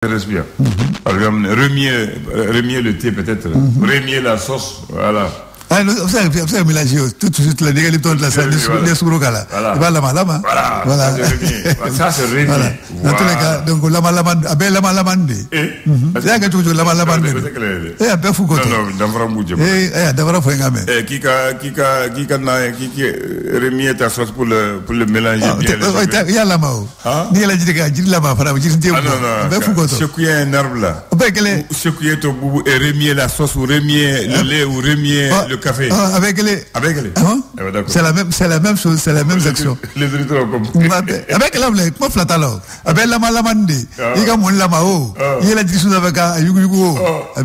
Respire. Par exemple, remier le thé peut-être, remier la sauce, voilà. Ah, vous savez mélanger tout de suite la négative de la salle, les sourokala. Voilà. Voilà. Ça c'est remier. Voilà. Dans tous les cas, donc lama lamande. C'est un gâteau de lama lamande. Eh, un peu fou côté. Non, d'avra boudje. D'avra faut engamer. Qui remier ta sauce pour le mélanger bien. Il y a lama. Ni la dit lama, fara, dit non. Un peu fou côté. Secouer un arbre là. Secouer ton boubou et remier la sauce ou remier le lait ou remier le café. Avec les. C'est la même chose, c'est la même action. Les auditeurs ont compris. Avec l'âme, comment flatter alors? Avec lama lamande. Il y a mon lama o. Il y a la discussion avec un yugu.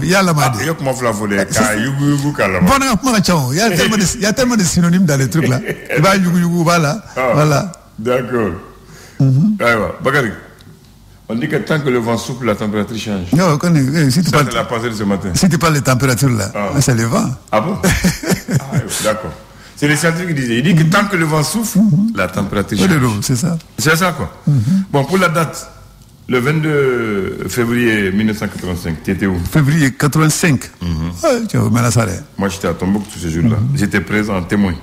Il y a lama. Il y a comment flatter ka yugu kalama. Bon, il y a tellement de synonymes dans les trucs là. Il va yugu, voilà. D'accord. Bakary. On dit que tant que le vent souffle, la température change. Non, si tu parles de la pensée de ce matin. Si tu parles de température là, c'est le vent. Ah bon? D'accord. C'est les scientifiques qui disaient. Il dit que tant que le vent souffle, la température change. C'est ça. C'est ça quoi. Bon, pour la date, le 22 février 1985, tu étais où? Février 85. Moi j'étais à Tombouctou ce jour-là. J'étais présent témoin.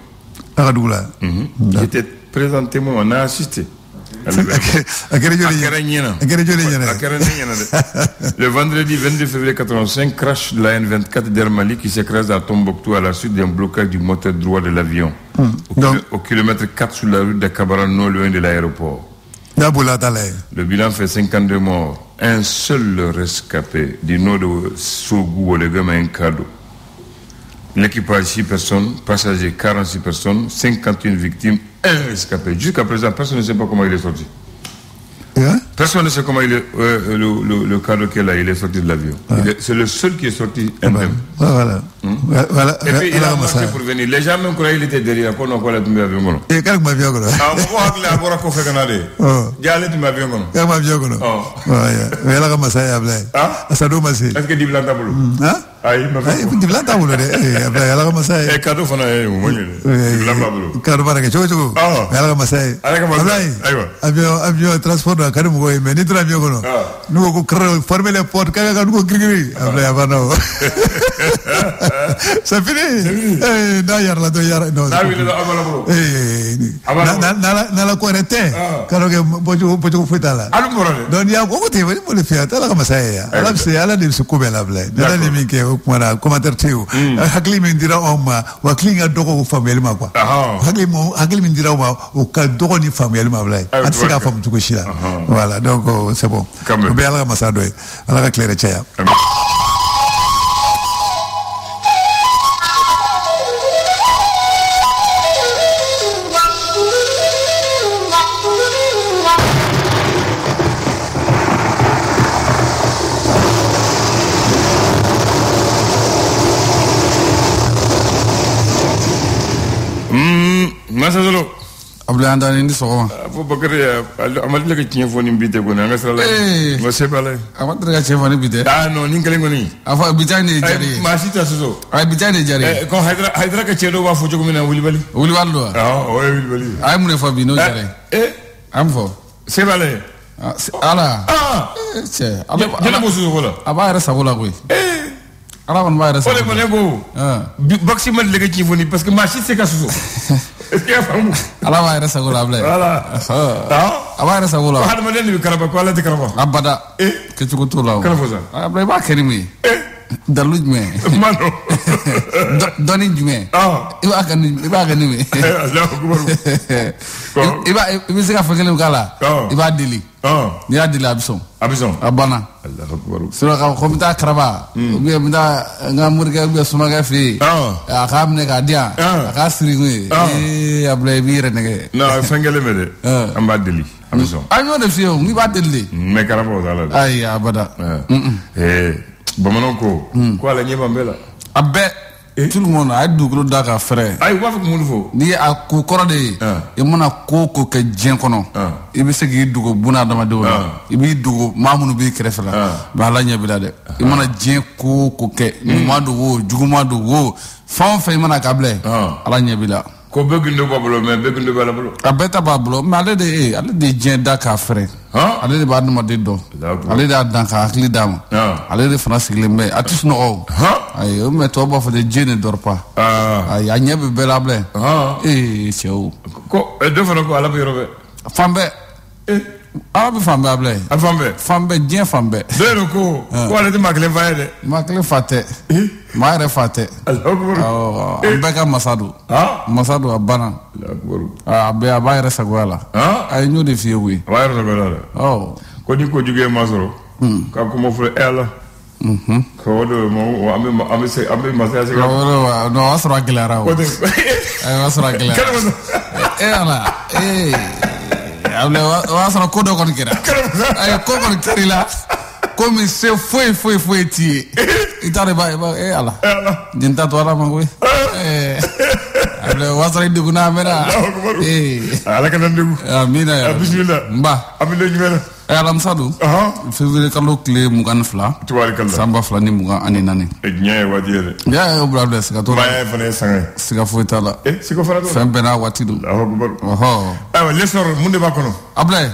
J'étais présent témoin, on a assisté. Le vendredi 22 février 85, crash de la N24 d'Air Mali qui s'écrase à Tombouctou à la suite d'un blocage du moteur droit de l'avion. Au kilomètre 4 sur la route de Kabara, non loin de l'aéroport. Le bilan fait 52 morts. Un seul rescapé du nord de Sougou, le gamin un cadeau. L'équipage 6 personnes, passagers 46 personnes, 51 victimes, un rescapé. Jusqu'à présent, personne ne sait pas comment il est sorti. Personne ne sait comment il est, le cadeau qu'il a, il est sorti de l'avion. C'est le seul qui est sorti indemne. Voilà. Et puis il a marché pour venir. Les gens même croyaient qu'il était derrière. Quand on voit l'avion. Et quand on m'a vu, est-ce que Diblan Taboulou? Aïe, Diblan Taboulou. Et cadeau fana est où? Diblan Taboulou. Cadeau fana est où? Avion transport de Karim Goy, mais ni très bien. Nous avons formé les portes, nous avons grillé. Ça finit. D'ailleurs, là, non. Nala Quarete, Kaloke Futala. Donc, il y a beaucoup de choses pour le faire. Tu as comme ça. Alors, c'est à la de ce coup de la blague. Dans les mines qui ont commentaire Théo. Hakli Mindira Oma, ou Hakling à Doro famille Makwa. Hakli Mindira Oma, ou Kadoni famille Mablay. Atsika femme Tukushila. Voilà, donc c'est bon. On va aller à Massadoy. On va éclairer Tchaya. Masazolo. Abdou Andane ndi sokoma. Fo Bakary amal le ke foni mbite ko na ngasala. Mo sepale. Amat daga foni mbite. Ah non, ni ngale ngoni. Afa bitane jari. Ma sita soso. Ay bitane jari. Ko haydra ka cedo wa fo jogo mina wuli bali. Wuli wallo. Ah, o wuli bali. Ay mun fo bi no jari. Am fo. Sepale. Ala. Che. Ala mo soso wala. Aba era sabola koy. Ala man ba era sabola. Ole mo go. Baxi mal le ke foni parce que ma sita c'est ka soso. Est-ce qu'il y a pas ala va resa gola blay voilà aba resa gola hada maden bi karaba ko ala de karaba abada ke ci ko to law karaba sa blay ba kerimi daluj me mano doni jume iba kan ni Allahu akbar iba se ka fakele kala iba dili ni adili abison abana Allahu akbar sura ka ko mita karaba bi mita nga murga bi suma ga fi ka amne ka dia ka siri ablay bi renege no fengele mede amba dili abison ayo de fi ngi ba dili me karaba dala ay abada bamanan ko ala nyeba mbela abbe tout le monde a dugro daga frère ay wa fuk mun fo ni a ko korode e mona ko ke jen kono e be segi dugo buna dama de wala e bi dugo mamunu bi krefla ba la nya bila de e mona jen ko ke ni madu wo juguma do wo fam fe mona kable ala nya bila ko begundo bablo me begundo bala bolo abeta bablo ma ale de jen daga frère ale de b'a adamaden dɔn ale de y'a dan ka hakili d'a ma ale de fana sigilen bɛ a tɛ sunɔgɔ ayi o mɛ tɔw b'a fɔ de Dieu ne dort pas ayi a ɲɛ bɛ bɛɛ la bilen cɛw ko dɔ fana ko ala bɛ yɔrɔ bɛɛ fan bɛɛ ala bɛ fan bɛɛ bilen a fan bɛɛ diɲɛ fan bɛɛ dɔ yɛrɛ ko ale tɛ maa kelen fa ye dɛ maa kelen fa tɛ maa yɛrɛ fa tɛ an bɛɛ ka masa don a banna a b'a yɛrɛ sagoya la a ye ɲɔ de f'i ye koyi a b'a yɛrɛ sagoya la ko ni ko jugu ye maa sɔrɔ k'a kuma fɔ ala ko do an bɛ masaya se ka non o y'a sɔrɔ a gɛlɛyara o o y'a sɔrɔ a gɛlɛyara ala o y'a sɔrɔ ko dɔ kɔni kɛra ayi ko kɔni kɛr'i la ko min se foyi t'i ye i t'a dɔn i b'a ala nin t'a to ala ma koyi o y'a sɔrɔ i degunna a mɛnna ala kana degun amina ya bisimila n ba a bɛ jumɛn na alamisa don février kalo tile 22 san 2024 diɲɛ ye waati ye dɛ ya ye bila bila siga t'o la maa fana ye sanga ye siga foyi t'a la siga fana t'o la fɛn bɛɛ n'a waati don ayiwa lesɔr mun de b'a kɔnɔ Ablaye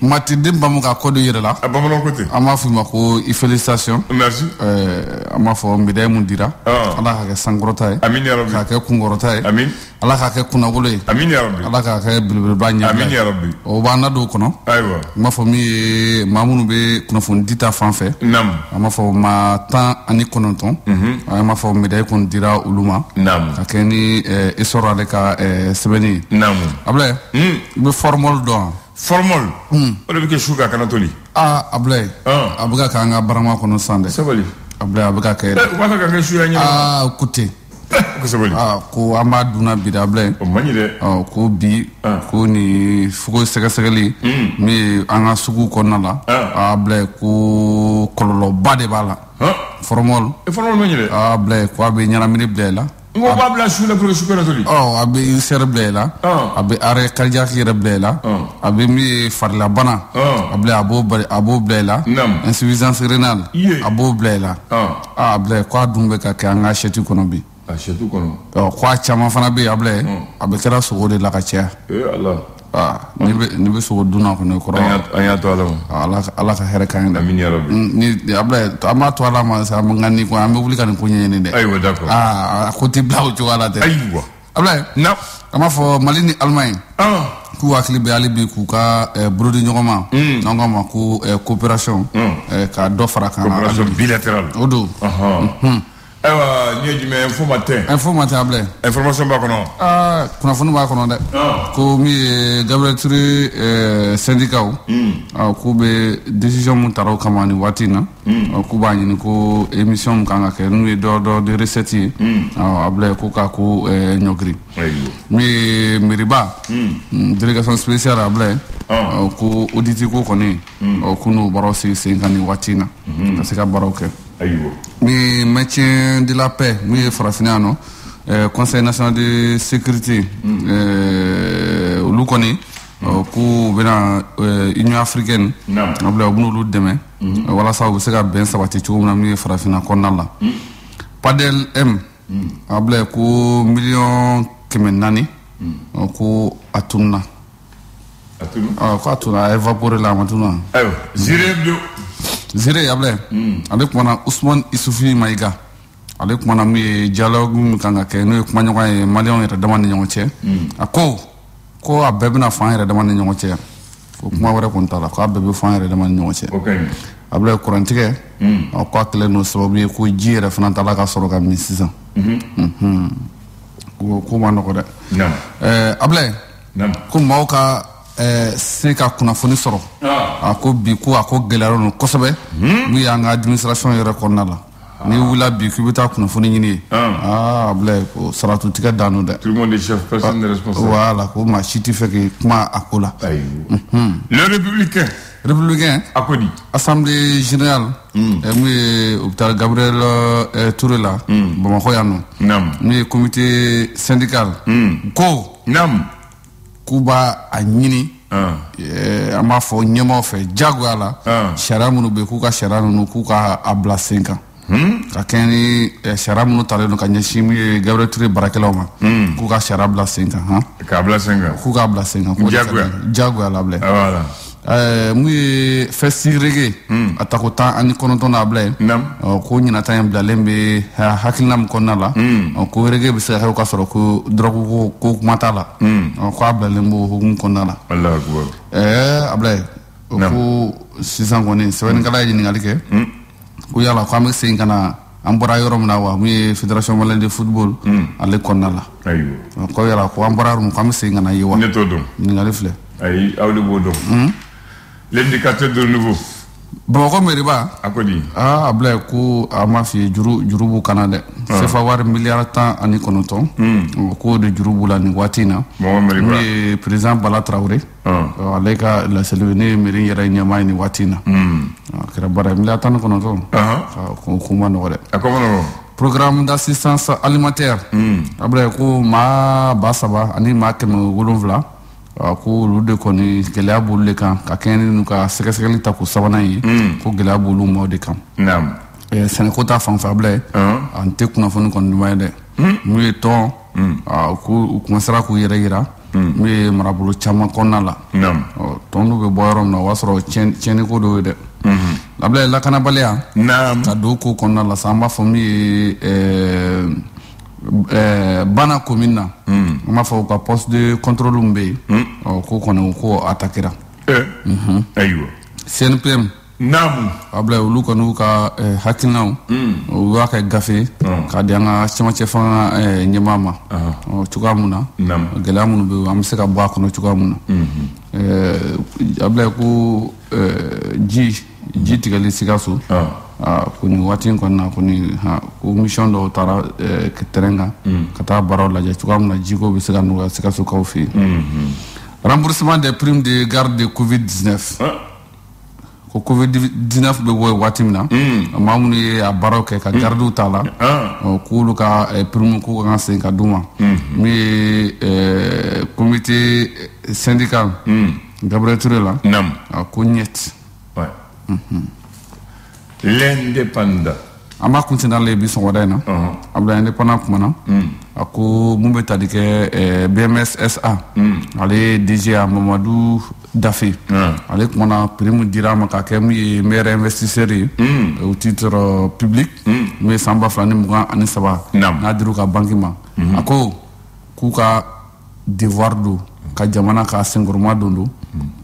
matiden bamu ka ko dɔ yɛrɛ la bamananw ko ten an b'a fɔ i ma ko i félicitation merci an b'a fɔ médaille mun dira ala k'a kɛ sankɔrɔta ye amin ya rabbi k'a kɛ kunkɔrɔta ye amin ala k'a kɛ kunnagolo ye amin ya rabbi ala k'a kɛ belebeleba ɲɛ amin ya rabbi o b'an na don kɔnɔ ayiwa n b'a fɔ min ye maa minnu bɛ kunnafoni di ta fan fɛ naam an b'a fɔ maa 19 an b'a fɔ médaille kun dira olu ma naam ka kɛ ni i sɔrɔ ale ka sɛbɛnni ye naam Ablaye i bɛ formol dɔn formol o de bɛ kɛ su ka kana toli Ablaye a bɛ ka k'an ka barama kɔnɔ san dɛ sabali Ablaye a bɛ ka kɛ u b'a fɛ ka kɛ suya ɲɛ ko ten ko sabali ko an b'a dunna bi da Ablaye o man ɲi dɛ ko bi ko ni fugo sɛgɛsɛgɛli min ye an ka sugu kɔnɔna la Ablaye ko kɔlɔlɔba de b'a la formol man ɲi dɛ Ablaye ko a bɛ ɲɛnamini bila i la n ko b'a bila su la pour que su kana toli a bɛ ulcère bila i la a bɛ arrêt cardiaque yɛrɛ bila i la a bɛ min ye farilabana Ablaye a b'o bila i la insuffisance rénale a b'o bila i la Ablaye ko a dun bɛ ka kɛ an ka assiette kɔnɔ bi assiette kɔnɔ ko a caman fana bɛ yen Ablaye a bɛ kɛra sogo de la ka caya ni bɛ sogo dunna kɔni kɔrɔ an y'a to ala ma ala ka hɛrɛ k'an ye dɛ amin ya rabbi ni Ablaye an b'a to ala ma sa an ni an bɛ wuli ka nin ko ɲɛɲini dɛ ayiwa d'accord a ko tɛ bila o cogoya la dɛ ayiwa Ablaye an b'a fɔ Mali ni Allemagne k'u hakili bɛ hali bi k'u ka bolodi ɲɔgɔn ma n'an k'a ma ko coopération ka dɔ fara kan coopération bilatérale o don ayiwa ni ye jumɛn info ma tɛ Ablaye information b'a kɔnɔ kunnafoni b'a kɔnɔ dɛ ko min ye Gabriel Touré syndicat k'u bɛ décision mun tara o kama nin waati in na k'u b'a ɲini ko émission mun kan ka kɛ n'u ye dɔ de recette ye Ablaye ko k'a ko ɲɔgiri min ye mairie-ba délégation spéciale Ablaye ko audit ko kɔni k'u n'o baaraw sigi sen kan nin waati in na ka se ka baaraw kɛ ni maintien de la paix min ye farafinna yan nɔ conseil national de sécurité olu kɔni k'u bɛna union africaine Ablaye u bɛn'olu dɛmɛ walasa u bɛ se ka bɛn sabati cogo min na min ye farafinna kɔnɔna la PADEL M Ablaye ko 400,000 ko a tununa ko a tununa a évaporé la a ma tununa Zire Ablaye ale kumana Ousmane Isufi Maïga ale kumana min ye dialogue min kan ka kɛ n'o ye kumaɲɔgɔn ye maliyɛnw yɛrɛ dama ni ɲɔgɔn cɛ a ko a bɛɛ bɛna fɔ an yɛrɛ dama ni ɲɔgɔn cɛ ko kuma wɛrɛ kɔni t'a la ko a bɛɛ bɛ fɔ an yɛrɛ dama ni ɲɔgɔn cɛ Ablaye kurantigɛ ko a kɛlen n'o sababu ye ko ji yɛrɛ fana t'a la ka sɔrɔ ka min sisan ko ma nɔgɔ dɛ Ablaye ko maaw ka se ka kunnafoni sɔrɔ a ko bi ko a ko gɛlɛyara no kosɛbɛ min y'an ka administration yɛrɛ kɔnɔna la ni wula bi k'i bɛ taa kunnafoni ɲini ye Ablaye ko saratu tigɛ dan no dɛ tout le monde est chef personne n'est responsable voilà ko maa si tɛ fɛ k'i kuma a ko la le républicain a ko di assemblée générale min ye u bɛ taa Gabriel Touré la Bamakɔ yan nɔ min ye comité syndical ko k'u b'a a ɲini an b'a fɔ ɲɛmaaw fɛ jagoya la sariya minnu bɛ k'u ka sariya ninnu k'u ka a bila sen kan ka kɛ ni sariya minnu talen don ka ɲɛsin min ye Gabriel Touré baarakɛlaw ma k'u ka sariya bila sen kan k'a bila sen kan k'u k'a bila sen kan jagoya la Ablaye mu ye festi reggae a ta ko 19 na bila ko ɲinata ye bilalen bɛ hakilina min kɔnɔna la ko reggae bɛ se ka kɛ ka sɔrɔ ko drogue ko kuma t'a la ko a bilalen b'o hukumu kɔnɔna la Ablaye ko sisan kɔni sɛbɛnnikɛla ye ɲininkali kɛ ko yala ko an bɛ segin ka na an bɔra yɔrɔ min na wa mun ye fédération malienne de football ale kɔnɔna la ko yala ko an bɔra yɔrɔ min ko an bɛ segin ka na ye wa ne t'o dɔn ɲininkali filɛ ayi aw de b'o dɔn l'indicateur de nouveau Bamakɔ mairie-ba a ko di Ablaye ko a ma fi juru b'u kana dɛ CFA wari miliyari 19 ko de juru b'u la nin waati in na mun ye président Bala Traoré ale ka laseli ne ye mairie yɛrɛ ɲɛmaa ye nin waati in na a kɛra baara ye miliyari 19 ko ma nɔgɔ dɛ a ko ma nɔgɔ programme d'assistance alimentaire Ablaye ko maa 3,000 ani maa 700 ko olu de kɔni gɛlɛya b'olu de kan ka kɛɲɛ n'u ka sɛgɛsɛgɛli ta ko sabanan ye ko gɛlɛya b'olu maaw de kan sɛnɛko ta fanfɛ Ablaye an tɛ kunnafoni kɔni duman ye dɛ mun ye tɔn u commencera k'u yɛrɛ yira mun ye marabolo caman kɔnɔna la tɔn dɔw bɛ bɔ yɔrɔ min na o b'a sɔrɔ tiɲɛniko dɔw ye dɛ Ablaye lakanabaliya ka don ko kɔnɔna la sa an b'a fɔ min ye Bana commune na an b'a fɔ ka poste de contrôle min bɛ yen ko kɔni ko attaquera ayiwa CNPM Ablaye olu kɔni y'u ka hakilinaw u y'a kɛ gafe k'a di an ka cɛmancɛ fanga ɲɛmaa ma cogoya mun na gɛlɛya minnu bɛ yen an bɛ se ka bɔ a kɔnɔ cogoya mun na Ablaye ko ji tigɛli Sikaso ko nin waati in kɔnɔna ko mission dɔw taara terrain kan ka taa baaraw lajɛ cogoya min na jiko bɛ se ka nɔgɔya Sikasokaw fɛ yen remboursement des primes de garde de Covid-19 ko Covid-19 bɛ bɔ waati min na maa minnu ye a baaraw kɛ ka gardiw t'a la k'olu ka prime k'u ka segin ka d'u ma min ye comité syndical Gabriel Touré la ko ɲɛti l'indépendant an b'a kuncɛ n'ale bi sɔgɔmada in na Ablaye indépendant kumana a ko mun bɛ tali kɛ BMS SA ale ye DG a Mamadou Dafe ale kumana prix min dira a ma ka kɛ mun ye meilleur investisseur ye au titre public mun ye san 2023 n'a dir'u ka banque ma a ko k'u ka devoir don ka jamana ka senkɔrɔma don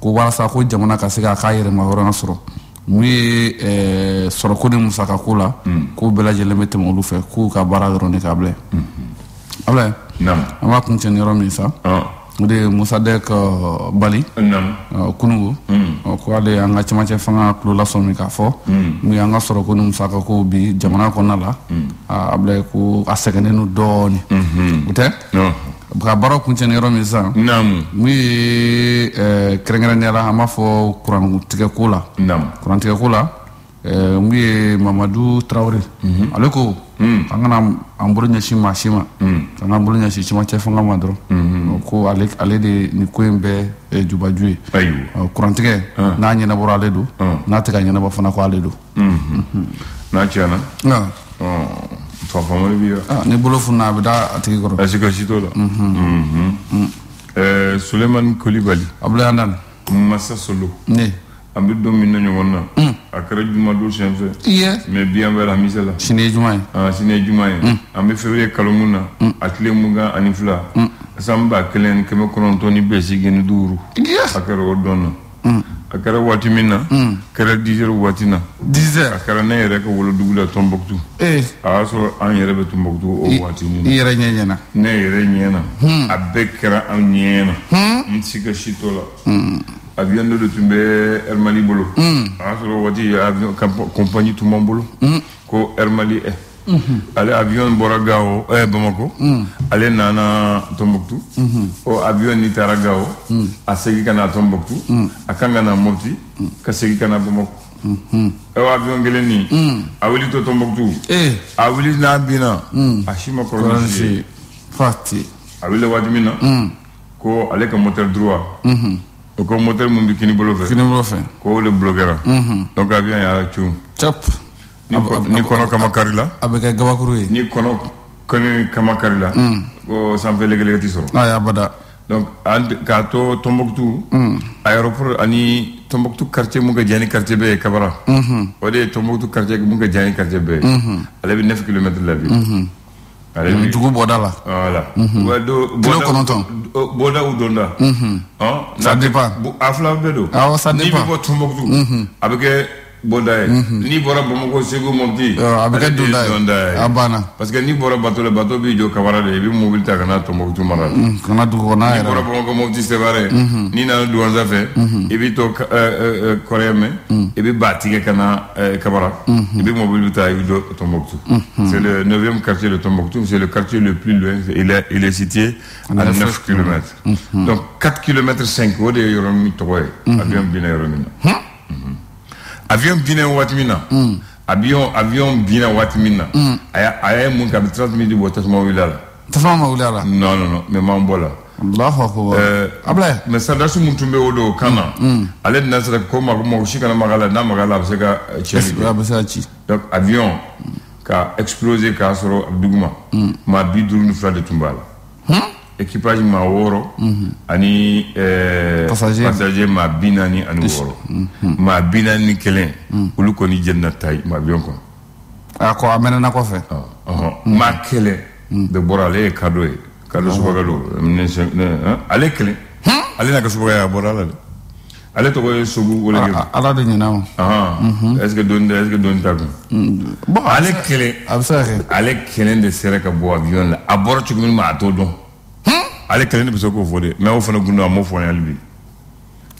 ko walasa ko jamana ka se k'a yɛrɛma hɔrɔnya sɔrɔ mun ye sɔrɔko ni musakako la k'u bɛɛ lajɛlen bɛ tɛmɛ olu fɛ k'u ka baara dɔrɔn de ka Ablaye Ablaye an b'a kuncɛ ni yɔrɔ min sa o de ye Musa Dɛk Bali Kunugo ko ale an ka cɛmancɛ fanga tulo lasɔmi k'a fɔ mun ye an ka sɔrɔko ni musakako bi jamana kɔnɔna la Ablaye ko a sɛgɛnnen don dɔɔni o tɛ ka baaraw kuncɛ ni yɔrɔ min sisan mun ye kɛrɛnkɛrɛnnenya la an b'a fɔ kurantigɛko la kurantigɛko la mun ye Mamadou Traoré ale ko an kana an bolo ɲɛsin maa si ma k'an k'an bolo ɲɛsin cɛmancɛ fanga ma dɔrɔn ko ale de nin ko in bɛɛ jubaju ye kurantigɛ n'a ɲɛnabɔra ale don n'a tɛ ka ɲɛnabɔ fana ko ale don n'a tiɲɛna fafamani bi ni bolo funna a bɛ da a tigi kɔrɔ asi ka si t'o la Sulemani Kolibali Ablaye Andane Massa Solo an bɛ don min na ɲɔgɔn na a kɛra juma don siɲɛ fɛ mais bi an bɛ Alamisa la sini ye juma ye sini ye juma ye an bɛ février kalo mun na a tile 22 san 1985 a kɛra o dɔn na a kɛra waati min na kɛra 10 heures waati na 10 heures a kɛra ne yɛrɛ ka wolodugu la Tombouctou a y'a sɔrɔ an yɛrɛ bɛ Tombouctou o waati min na i yɛrɛ ɲɛna ne yɛrɛ ɲɛna a bɛɛ kɛra an ɲɛna n si ka si t'o la avion dɔ de tun bɛ Air Mali bolo a y'a sɔrɔ waati avion compagnie tun b'an bolo ko Air Mali ale avion bɔra Gao Bamako ale nana Tombouctou o avion ni taara Gao a segin ka na Tombouctou a kan ka na Mopti ka segin ka na Bamako avion kelen nin a wuli to Tombouctou a wuli n'a binna a si ma kɔlɔsi fati a wuli waati min na ko ale ka moteur droit o ko moteur mun bi kini bolo fɛ ko le bloquera donc avion y'a cu cap ni kɔnɔ kama kari la a bɛ kɛ gabakuru ye ni kɔnɔ kɔni kama kari la ko sanfɛ lɛgɛlɛgɛ ti sɔrɔ a y'a bada donc k'a to Tombouctou aéroport ani Tombouctou quartier Mouga Diani quartier B Kabara. Ode Tombouctou quartier Mouga Diani quartier B. Elle avait 9 km de la ville. Du coup, Boda là. Voilà. Boda ou Donda. Ça dépend. Afla Bedo. Ah, ça dépend. Ni Tombouctou. Avec Boda. Ni Bora Bomoko Sego Monti. Avec Donda. Abana. Parce que ni Bora Bateau, le bateau Bijo Kabara, et puis mobile Takana Tombouctou Mara. Kana Dugona. Ni Bora Bomoko Monti Sevare. Ni Nana Douanza fait. Et puis to Koreame. Et puis Bati Kana Kabara. Et puis mobile Taïdo Tombouctou. C'est le 9e quartier de Tombouctou. C'est le quartier le plus loin. Il est situé à 9 km. Donc 4 km 5 de Yoromi Toye. Avion Bina Yoromina. Avion Bina Watmina. Avion Bina Watmina. Aya mon cap 30 minutes de boîte Mawilala. Mawilala. Non, mais Mambola. Allah. Mais ça d'assez mon tombé au dos Kana. Allez Nasra Koma Moshikana Magala Namagala Sega Chelsea. Donc avion qui a explosé Kasoro Abdougma. Ma bidoune frère de Tumbala. Équipage ma woro ani passager ma binani ani woro ma binani kelen ulu ko ni jenna tay ma bion ko ko amena na ko fe ma kelen de borale cadeau subagalo ale kelen ale na ko subaga borale ale to ko sugu wala ala de nyina est-ce que don ta bon ale kelen ale kelen de sereka bo avion la aboro tu ma to don ale kelen de ko fode mais o fana gundo amo fo yalbi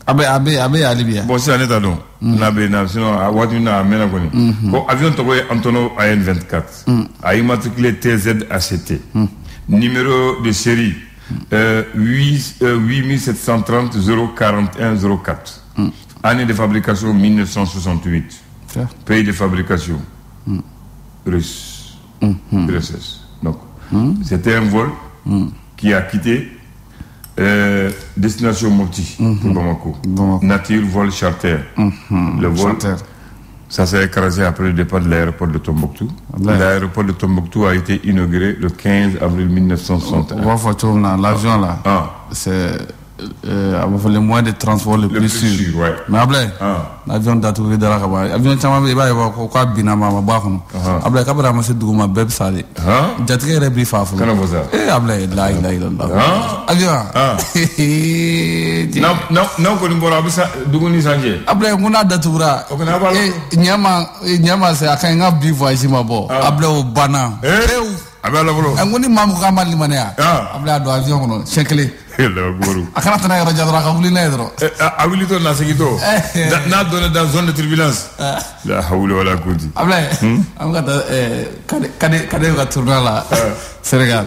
abe alibi bon c'est aneta don na be na sinon a watu na mena ko ni ko avion to ko Antonov AN24 a immatriculé TZ ACT numéro de série 8730 041 04 année de fabrication 1968 pays de fabrication russe RSS donc c'était un vol qui a quitté destination Mopti pour Bamako. Nature vol charter. Le vol, ça s'est écrasé après le départ de l'aéroport de Tombouctou. L'aéroport de Tombouctou a été inauguré le 15 avril 1961. L'avion là, c'est le moyen de transport le plus sûr. Ouais. Mais après, l'avion d'Atouré de la Kaba, l'avion Chama, il va y avoir quoi Binama, Bahoun. Après, Kabara, c'est Douma Beb Sali. Jatri Rebi Fafou. Comment vous avez? Après, là. Avion. Non, Kolimbora, Dougouni Sanjé. Après, on a d'Atoura. Nyama, c'est à Kanga Bivoisi Mabo. Après, au Bana. Ngoni mamu kama limanea abla do avion no chekle hello guru akana tana yoro jadra ka wuli na yoro awili to na segito na donne dans zone de turbulence la hawla wala quwwata abla am gata kade ga tournala Sénégal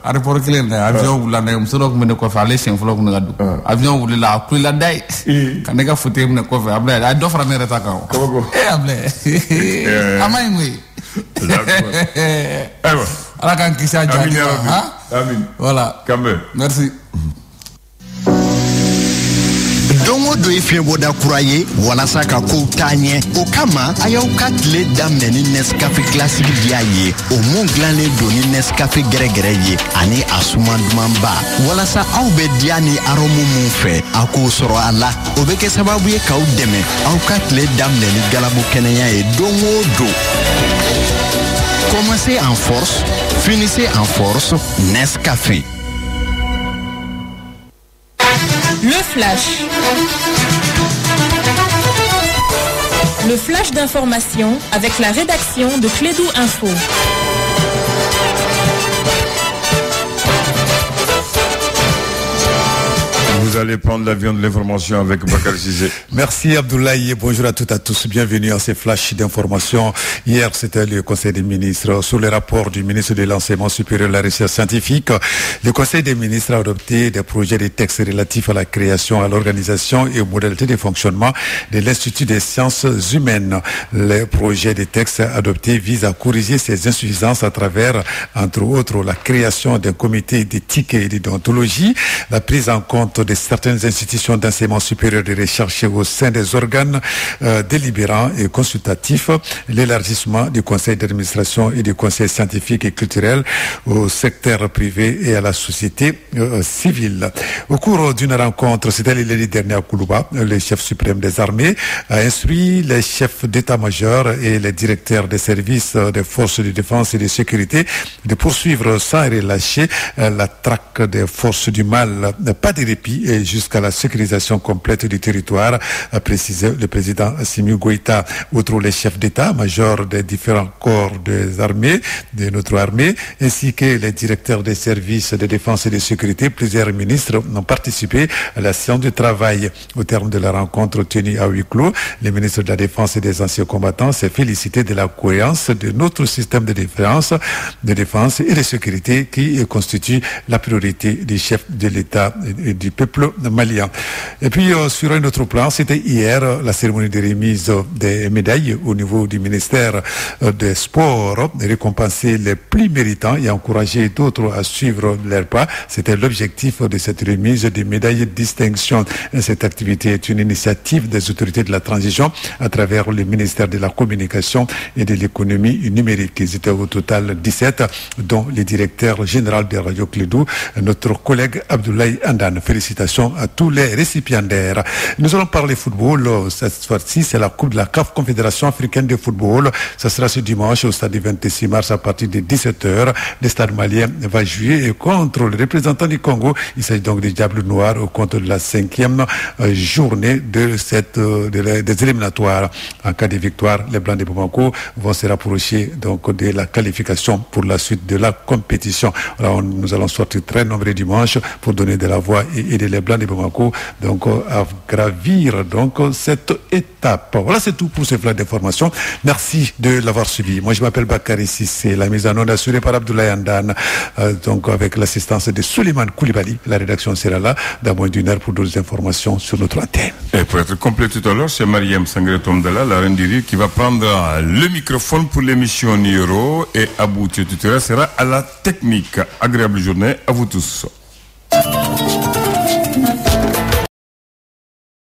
aéroport clé na avion wula na musoro ko ne ko fa les chien flo ko na gadu avion wuli la ku la dai kan ga foté ne ko fa abla ay do fra ne reta ka ko abla amay ngui ala kan kisa jadi amin voilà kambe merci dongo do ifyeboda kuraye wala saka ko tanye o kama ayaw katle dameni Nescafé classique diaye o mon glanle doni Nescafé gregreye ani asumandumamba wala sa awbe diani aromo mon fe ako soro ala obeke sababu ye kaw deme aw katle dameni galabo kenenya e dongo do. Commencez en force, finissez en force, Nescafé. Le flash. Le flash d'information avec la rédaction de Clédou Info. Vous allez prendre l'avion de l'information avec Bakar Cissé. Merci Abdoulaye et bonjour à toutes et à tous. Bienvenue à ces flashs d'information. Hier, c'était le Conseil des ministres. Sous le rapport du ministre de l'Enseignement supérieur et de la Recherche scientifique, le Conseil des ministres a adopté des projets de textes relatifs à la création, à l'organisation et aux modalités de fonctionnement de l'Institut des sciences humaines. Les projets de textes adoptés visent à corriger ces insuffisances à travers, entre autres, la création d'un comité d'éthique et de déontologie, la prise en compte des certaines institutions d'enseignement supérieur et recherche au sein des organes délibérants et consultatifs, l'élargissement du conseil d'administration et du conseil scientifique et culturel au secteur privé et à la société civile. Au cours d'une rencontre, c'était l'année dernière à Koulouba, le chef suprême des armées a instruit les chefs d'état-major et les directeurs des services des forces de défense et de sécurité de poursuivre sans relâcher la traque des forces du mal. Pas de répit jusqu'à la sécurisation complète du territoire, a précisé le président Assimi Goïta. Outre les chefs d'état-major des différents corps des armées, de notre armée, ainsi que les directeurs des services de défense et de sécurité, plusieurs ministres ont participé à la séance de travail. Au terme de la rencontre tenue à huis clos, le ministre de la Défense et des anciens combattants s'est félicité de la cohérence de notre système de défense et de sécurité qui constitue la priorité des chefs de l'État et du peuple malien. Et puis, sur un autre plan, c'était hier la cérémonie de remise des médailles au niveau du ministère des Sports, récompenser les plus méritants et encourager d'autres à suivre leur pas. C'était l'objectif de cette remise des médailles de distinction. Cette activité est une initiative des autorités de la transition à travers le ministère de la Communication et de l'économie numérique. Ils étaient au total 17, dont le directeur général de Radio Clédou, notre collègue Abdoulaye Andane. Félicitations à tous les récipiendaires. Nous allons parler football. Cette fois-ci, c'est la Coupe de la CAF, Confédération africaine de football. Ça sera ce dimanche au stade du 26 mars à partir de 17h. Le stade malien va jouer contre le représentant du Congo. Il s'agit donc des Diables Noirs au compte de la 5e journée de des éliminatoires. En cas de victoire, les Blancs de Bamako vont se rapprocher donc de la qualification pour la suite de la compétition. Alors, nous allons sortir très nombreux dimanche pour donner de la voix et aider les Blancs de Bamako donc à gravir donc cette étape. Voilà, c'est tout pour ce flash d'information. Merci de l'avoir suivi. Moi, je m'appelle Bakary Sissé. La mise en onde assurée par Abdoulaye Andane, donc avec l'assistance de Souleymane Koulibaly. La rédaction sera là dans moins d'une heure pour d'autres informations sur notre antenne. Et pour être complet tout à l'heure, c'est Mariam Sangre-Tomdala, la reine du rire, qui va prendre le microphone pour l'émission Niro, et Abou Tchotutera sera à la technique. Agréable journée à vous tous.